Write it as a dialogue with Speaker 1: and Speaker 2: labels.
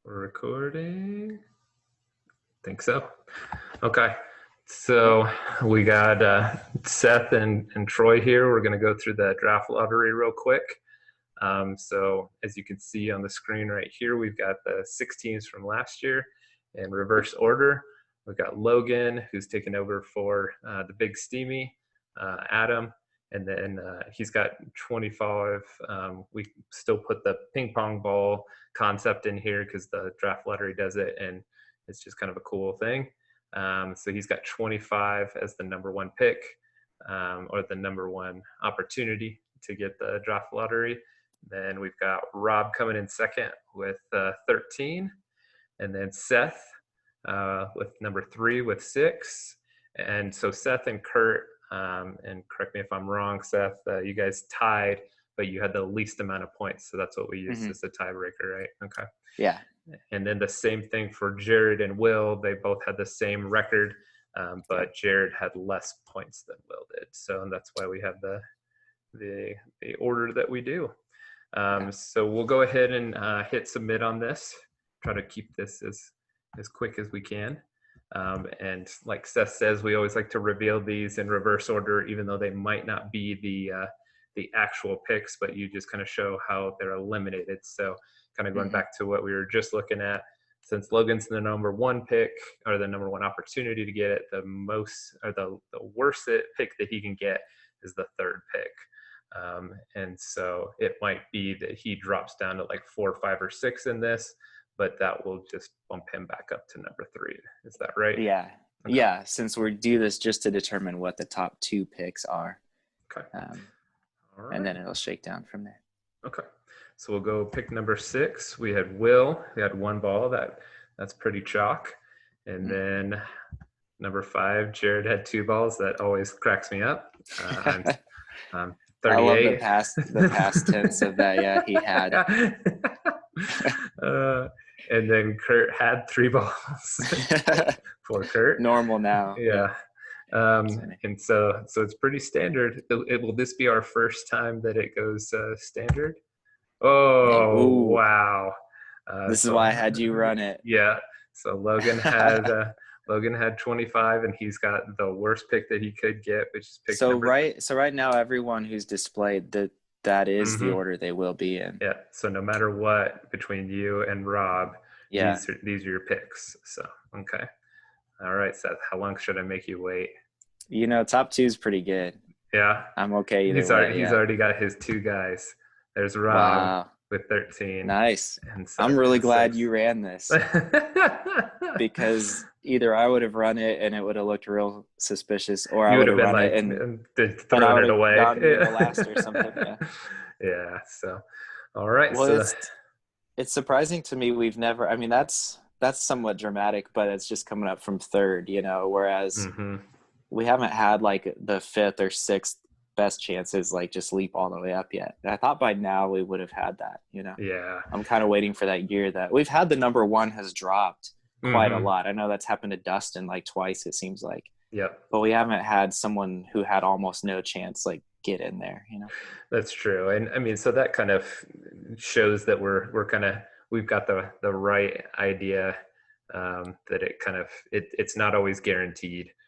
Speaker 1: We're recording. Think so. Okay. So we got Seth and Troy here. We're going to go through the draft lottery real quick. So as you can see on the screen right here, we've got the 6 teams from last year in reverse order. We've got Logan, who's taken over for the big steamy, Adam, and then he's got 25. We still put the ping pong ball concept in here because the draft lottery does it, and it's just kind of a cool thing. So he's got 25 as the number one pick, or the number one opportunity to get the draft lottery. Then we've got Rob coming in second with 13, and then Seth with number 3 with 6. And so Seth and Kurt, and correct me if I'm wrong, Seth, you guys tied, but you had the least amount of points. So that's what we used as the tiebreaker, right? Okay.
Speaker 2: Yeah.
Speaker 1: And then the same thing for Jared and Will. They both had the same record, but Jared had less points than Will did. So that's why we have the order that we do. So we'll go ahead and hit submit on this. Try to keep this as quick as we can. And like Seth says, we always like to reveal these in reverse order, even though they might not be the actual picks, but you just kind of show how they're eliminated. So kind of going back to what we were just looking at, since Logan's the number one pick, or the number one opportunity to get it, the most, or the worst pick that he can get is the third pick. And so it might be that he drops down to like 4, 5, or 6 in this, but that will just bump him back up to number 3. Is that right?
Speaker 2: Yeah. Okay. Yeah. Since we do this just to determine what the top 2 picks are.
Speaker 1: Okay.
Speaker 2: All right. And then it'll shake down from there.
Speaker 1: Okay. So we'll go pick number 6. We had Will. He had 1 ball. That's pretty chalk. And then number 5, Jared had 2 balls. That always cracks me up. I'm 38.
Speaker 2: I love the past tense of that. Yeah, he had.
Speaker 1: And then Kurt had 3 balls. Poor Kurt.
Speaker 2: Normal now.
Speaker 1: Yeah. And so it's pretty standard. Will this be our first time that it goes standard? Oh,
Speaker 2: ooh.
Speaker 1: Wow.
Speaker 2: This is why I had you run it.
Speaker 1: Yeah. So Logan had 25, and he's got the worst pick that he could get, which is pick
Speaker 2: So right now, everyone who's displayed that is the order they will be in.
Speaker 1: Yeah. So no matter what, between you and Rob, these are your picks. So okay. All right, Seth. How long should I make you wait?
Speaker 2: Top 2 is pretty good.
Speaker 1: Yeah.
Speaker 2: I'm okay either way.
Speaker 1: He's already got his 2 guys. There's Rob with 13.
Speaker 2: Nice. And I'm really glad you ran this because either I would have run it and it would have looked real suspicious, or I would have run it and thrown it away. Last or something. Yeah.
Speaker 1: Yeah. So, all right.
Speaker 2: Well, it's surprising to me. We've never. I mean, that's somewhat dramatic, but it's just coming up from 3rd. Whereas we haven't had like the 5th or 6th best chances like just leap all the way up yet. And I thought by now we would have had that.
Speaker 1: Yeah.
Speaker 2: I'm kind of waiting for that year that we've had. The number 1 has dropped quite a lot. I know that's happened to Dustin like twice, it seems like.
Speaker 1: Yep.
Speaker 2: But we haven't had someone who had almost no chance like get in there.
Speaker 1: That's true. And I mean, so that kind of shows that we've got the right idea, that it's not always guaranteed.